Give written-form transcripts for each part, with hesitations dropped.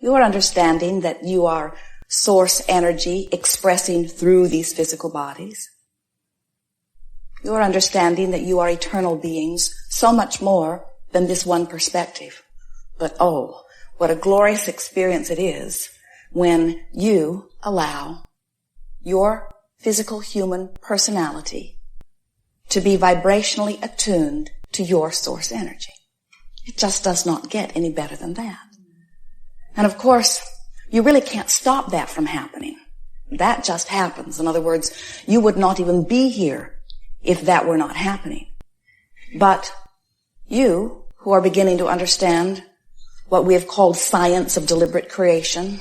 Your understanding that you are source energy expressing through these physical bodies. Your understanding that you are eternal beings, so much more than this one perspective. But oh, what a glorious experience it is when you allow your physical human personality to be vibrationally attuned to your source energy. It just does not get any better than that. And of course, you really can't stop that from happening. That just happens. In other words, you would not even be here if that were not happening. But you, who are beginning to understand what we have called science of deliberate creation,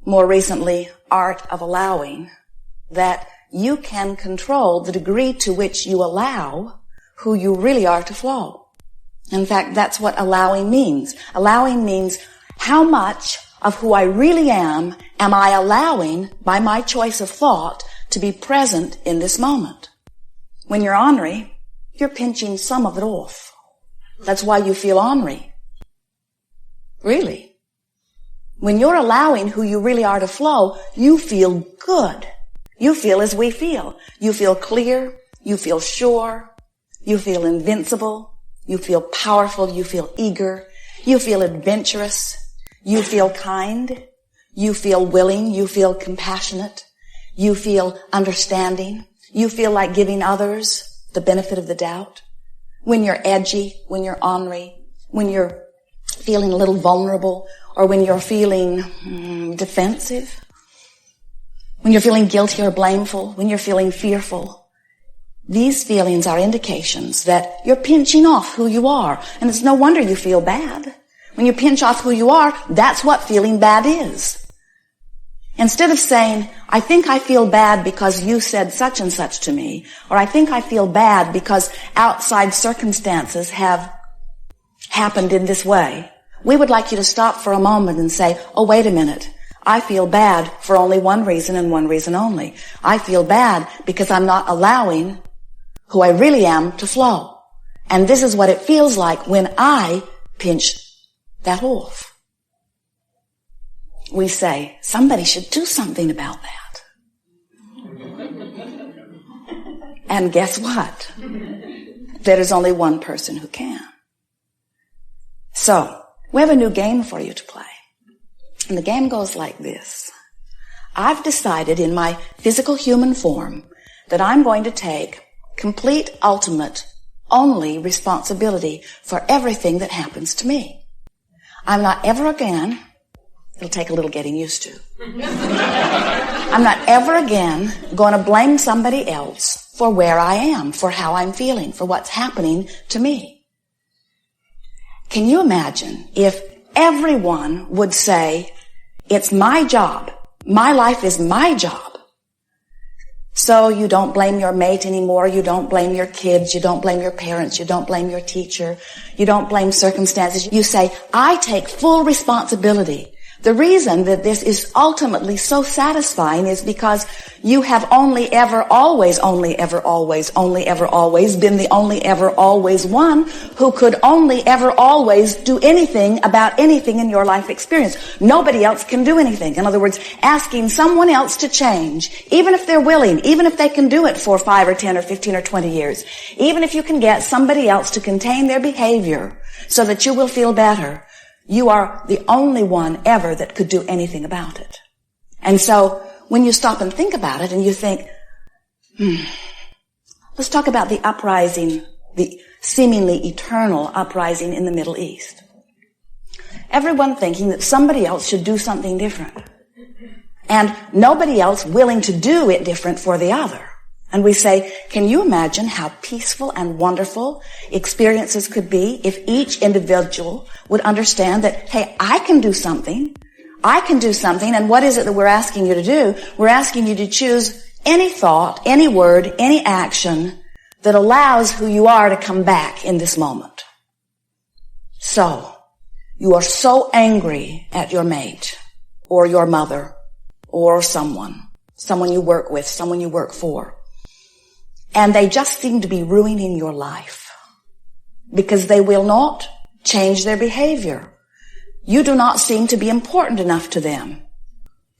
more recently, art of allowing, that you can control the degree to which you allow who you really are to flow. In fact, that's what allowing means. Allowing means how much of who I really am I allowing by my choice of thought to be present in this moment. When you're ornery, you're pinching some of it off. That's why you feel ornery. Really. When you're allowing who you really are to flow, you feel good. You feel as we feel. You feel clear. You feel sure. You feel invincible. You feel powerful. You feel eager. You feel adventurous. You feel kind. You feel willing. You feel compassionate. You feel understanding. You feel like giving others the benefit of the doubt. When you're edgy, when you're ornery, when you're feeling a little vulnerable, or when you're feeling defensive, when you're feeling guilty or blameful, when you're feeling fearful, these feelings are indications that you're pinching off who you are. And it's no wonder you feel bad. When you pinch off who you are, that's what feeling bad is. Instead of saying, I think I feel bad because you said such and such to me, or I think I feel bad because outside circumstances have happened in this way, we would like you to stop for a moment and say, oh, wait a minute. I feel bad for only one reason and one reason only. I feel bad because I'm not allowing who I really am to flow. And this is what it feels like when I pinch that off. We say, somebody should do something about that. And guess what? There is only one person who can. So, we have a new game for you to play. And the game goes like this. I've decided in my physical human form that I'm going to take complete, ultimate, only responsibility for everything that happens to me. I'm not ever again, it'll take a little getting used to, I'm not ever again going to blame somebody else for where I am, for how I'm feeling, for what's happening to me. Can you imagine if everyone would say, it's my job, my life is my job. So you don't blame your mate anymore, you don't blame your kids, you don't blame your parents, you don't blame your teacher, you don't blame circumstances. You say, I take full responsibility. The reason that this is ultimately so satisfying is because you have only ever always been the only ever always one who could only ever always do anything about anything in your life experience. Nobody else can do anything. In other words, asking someone else to change, even if they're willing, even if they can do it for 5 or 10 or 15 or 20 years, even if you can get somebody else to contain their behavior so that you will feel better, you are the only one ever that could do anything about it. And so, when you stop and think about it and you think, let's talk about the uprising, the seemingly eternal uprising in the Middle East. Everyone thinking that somebody else should do something different. And nobody else willing to do it different for the other. And we say, can you imagine how peaceful and wonderful experiences could be if each individual would understand that, hey, I can do something, and what is it that we're asking you to do? We're asking you to choose any thought, any word, any action that allows who you are to come back in this moment. So, you are so angry at your mate, or your mother, or someone you work with, someone you work for. And they just seem to be ruining your life because they will not change their behavior. you do not seem to be important enough to them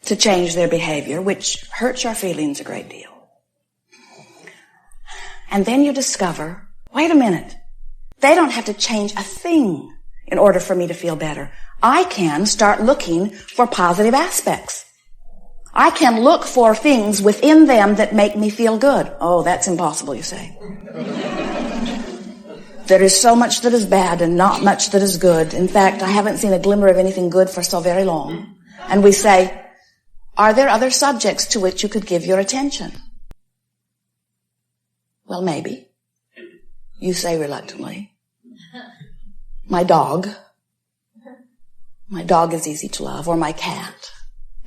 to change their behavior, which hurts your feelings a great deal. And then you discover, wait a minute, they don't have to change a thing in order for me to feel better. I can start looking for positive aspects. I can look for things within them that make me feel good. Oh, that's impossible, you say. There is so much that is bad and not much that is good. In fact, I haven't seen a glimmer of anything good for so very long. And we say, are there other subjects to which you could give your attention? Well, maybe. You say reluctantly. My dog. My dog is easy to love, or my cat.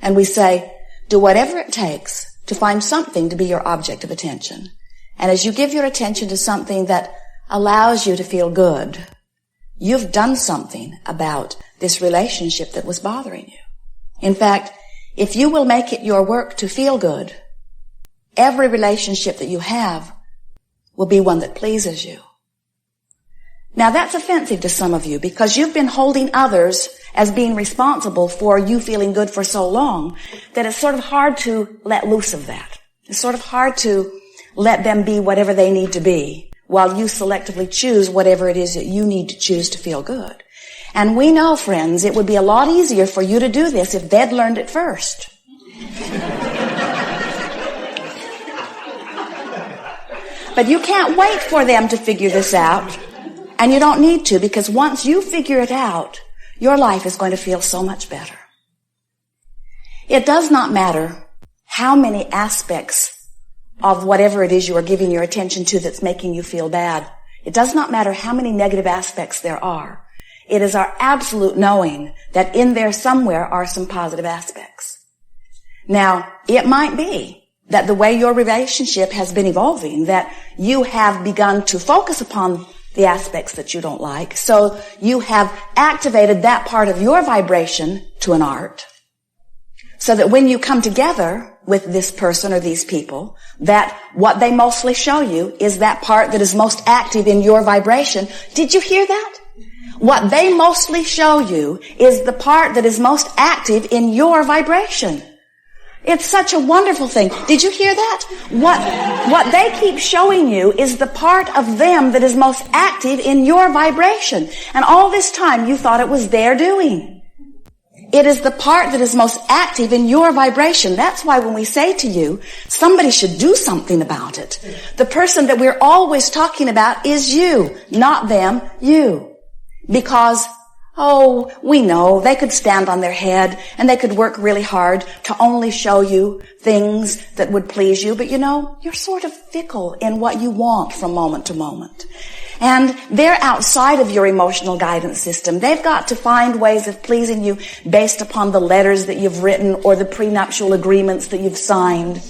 And we say, do whatever it takes to find something to be your object of attention. And as you give your attention to something that allows you to feel good, you've done something about this relationship that was bothering you. In fact, if you will make it your work to feel good, every relationship that you have will be one that pleases you. Now that's offensive to some of you because you've been holding others as being responsible for you feeling good for so long that it's sort of hard to let loose of that. It's sort of hard to let them be whatever they need to be while you selectively choose whatever it is that you need to choose to feel good. And we know, friends, it would be a lot easier for you to do this if they'd learned it first. But you can't wait for them to figure this out. And you don't need to, because once you figure it out, your life is going to feel so much better. It does not matter how many aspects of whatever it is you are giving your attention to that's making you feel bad. It does not matter how many negative aspects there are. It is our absolute knowing that in there somewhere are some positive aspects. Now, it might be that the way your relationship has been evolving, that you have begun to focus upon the aspects that you don't like. So you have activated that part of your vibration to an art. So that when you come together with this person or these people, that what they mostly show you is that part that is most active in your vibration. Did you hear that? What they mostly show you is the part that is most active in your vibration. It's such a wonderful thing. Did you hear that? What they keep showing you is the part of them that is most active in your vibration. And all this time you thought it was their doing. It is the part that is most active in your vibration. That's why when we say to you, somebody should do something about it. The person that we're always talking about is you, not them, you. Because we know they could stand on their head and they could work really hard to only show you things that would please you. But you're sort of fickle in what you want from moment to moment. And they're outside of your emotional guidance system. They've got to find ways of pleasing you based upon the letters that you've written or the prenuptial agreements that you've signed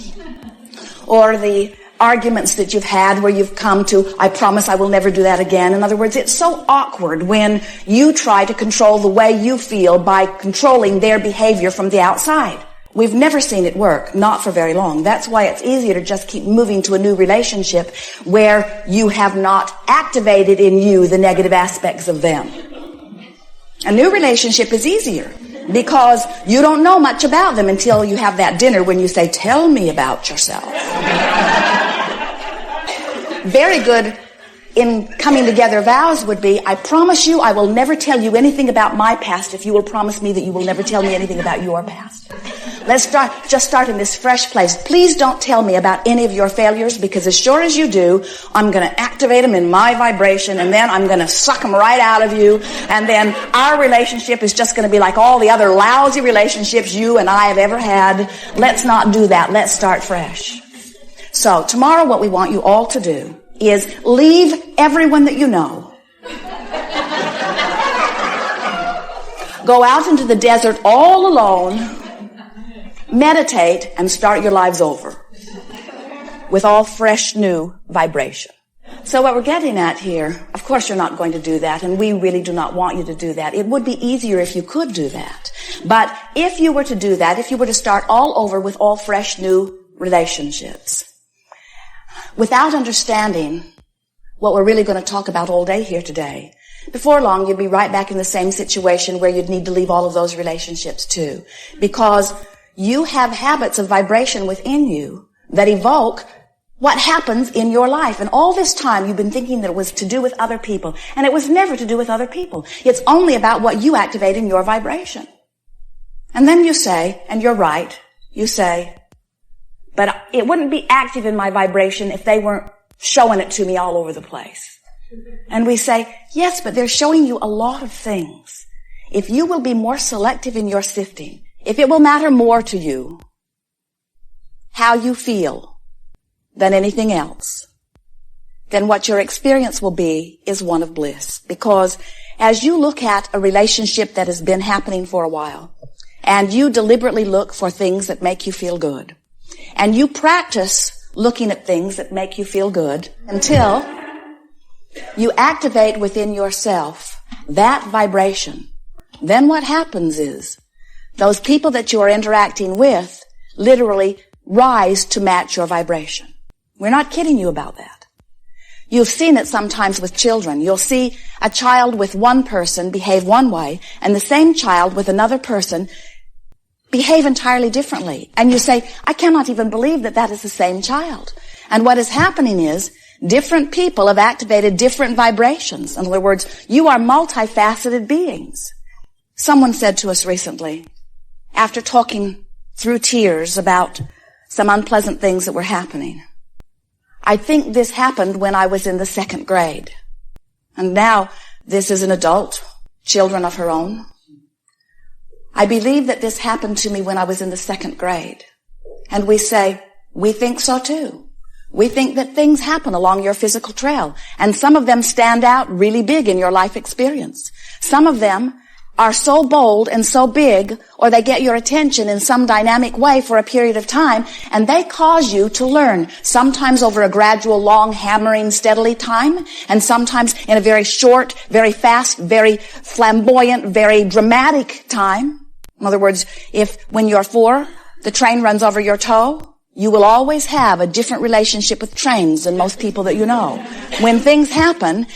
or the arguments that you've had where you've come to, I promise I will never do that again. In other words, it's so awkward when you try to control the way you feel by controlling their behavior from the outside. We've never seen it work, not for very long. That's why it's easier to just keep moving to a new relationship where you have not activated in you the negative aspects of them. A new relationship is easier because you don't know much about them until you have that dinner when you say, tell me about yourself. Very good in coming together vows would be, I promise you I will never tell you anything about my past if you will promise me that you will never tell me anything about your past. Let's start in this fresh place. Please don't tell me about any of your failures, because as sure as you do, I'm going to activate them in my vibration, and then I'm going to suck them right out of you, and then our relationship is just going to be like all the other lousy relationships you and I have ever had. Let's not do that. Let's start fresh. So tomorrow what we want you all to do is leave everyone that you know. Go out into the desert all alone, meditate, and start your lives over with all fresh new vibration. So what we're getting at here, of course you're not going to do that, and we really do not want you to do that. It would be easier if you could do that. But if you were to do that, if you were to start all over with all fresh new relationships, without understanding what we're really going to talk about all day here today, before long you'd be right back in the same situation where you'd need to leave all of those relationships too. Because you have habits of vibration within you that evoke what happens in your life. And all this time you've been thinking that it was to do with other people. And it was never to do with other people. It's only about what you activate in your vibration. And then you say, and you're right, you say, but it wouldn't be active in my vibration if they weren't showing it to me all over the place. And we say, yes, but they're showing you a lot of things. If you will be more selective in your sifting, if it will matter more to you how you feel than anything else, then what your experience will be is one of bliss. Because as you look at a relationship that has been happening for a while, and you deliberately look for things that make you feel good, and you practice looking at things that make you feel good until you activate within yourself that vibration, then what happens is those people that you are interacting with literally rise to match your vibration. We're not kidding you about that. You've seen it sometimes with children. You'll see a child with one person behave one way and the same child with another person behave entirely differently. And you say, I cannot even believe that that is the same child. And what is happening is different people have activated different vibrations. In other words, you are multifaceted beings. Someone said to us recently, after talking through tears about some unpleasant things that were happening, I think this happened when I was in the 2nd grade. And now this is an adult, children of her own. I believe that this happened to me when I was in the 2nd grade. And we say, we think so too. We think that things happen along your physical trail. And some of them stand out really big in your life experience. Some of them are so bold and so big, or they get your attention in some dynamic way for a period of time, and they cause you to learn, sometimes over a gradual, long, hammering, steadily time, and sometimes in a very short, very fast, very flamboyant, very dramatic time. In other words, if when you're 4, the train runs over your toe, you will always have a different relationship with trains than most people that you know. When things happen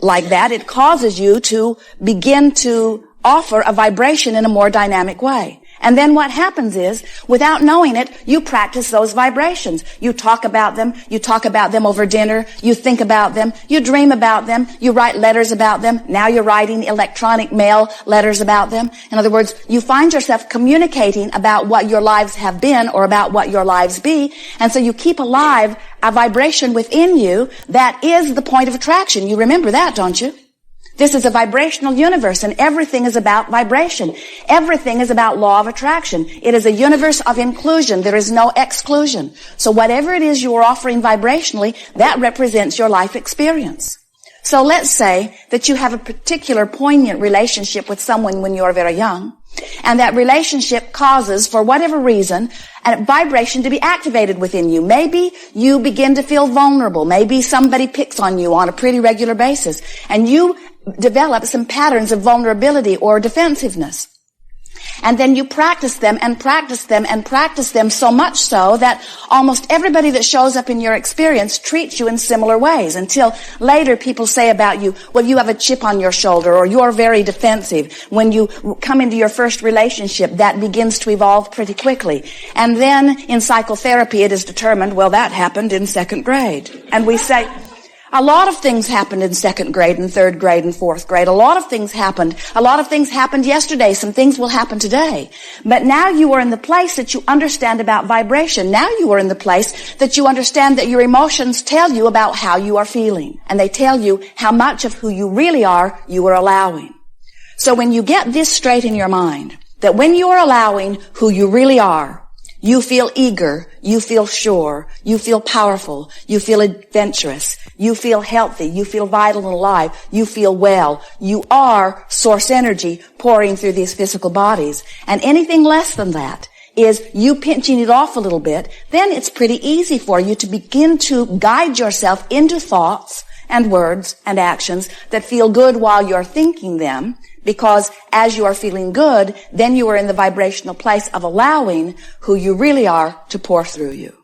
like that, it causes you to begin to offer a vibration in a more dynamic way. And then what happens is, without knowing it, you practice those vibrations. You talk about them over dinner, you think about them, you dream about them, you write letters about them, now you're writing electronic mail letters about them. In other words, you find yourself communicating about what your lives have been or about what your lives be, and so you keep alive a vibration within you that is the point of attraction. You remember that, don't you? This is a vibrational universe, and everything is about vibration. Everything is about law of attraction. It is a universe of inclusion. There is no exclusion. So whatever it is you are offering vibrationally, that represents your life experience. So let's say that you have a particular poignant relationship with someone when you are very young, and that relationship causes, for whatever reason, a vibration to be activated within you. Maybe you begin to feel vulnerable. Maybe somebody picks on you on a pretty regular basis, and you develop some patterns of vulnerability or defensiveness. And then you practice them and practice them and practice them so much so that almost everybody that shows up in your experience treats you in similar ways, until later people say about you, well, you have a chip on your shoulder, or you're very defensive. When you come into your first relationship, that begins to evolve pretty quickly. And then in psychotherapy it is determined, well, that happened in 2nd grade. And we say, a lot of things happened in 2nd grade and 3rd grade and 4th grade. A lot of things happened. A lot of things happened yesterday. Some things will happen today. But now you are in the place that you understand about vibration. Now you are in the place that you understand that your emotions tell you about how you are feeling. And they tell you how much of who you really are you are allowing. So when you get this straight in your mind, that when you are allowing who you really are, you feel eager, you feel sure, you feel powerful, you feel adventurous, you feel healthy, you feel vital and alive, you feel well. You are source energy pouring through these physical bodies. And anything less than that is you pinching it off a little bit. Then it's pretty easy for you to begin to guide yourself into thoughts and words and actions that feel good while you're thinking them. Because as you are feeling good, then you are in the vibrational place of allowing who you really are to pour through you.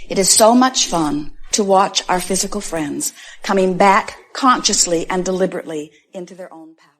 It is so much fun to watch our physical friends coming back consciously and deliberately into their own power.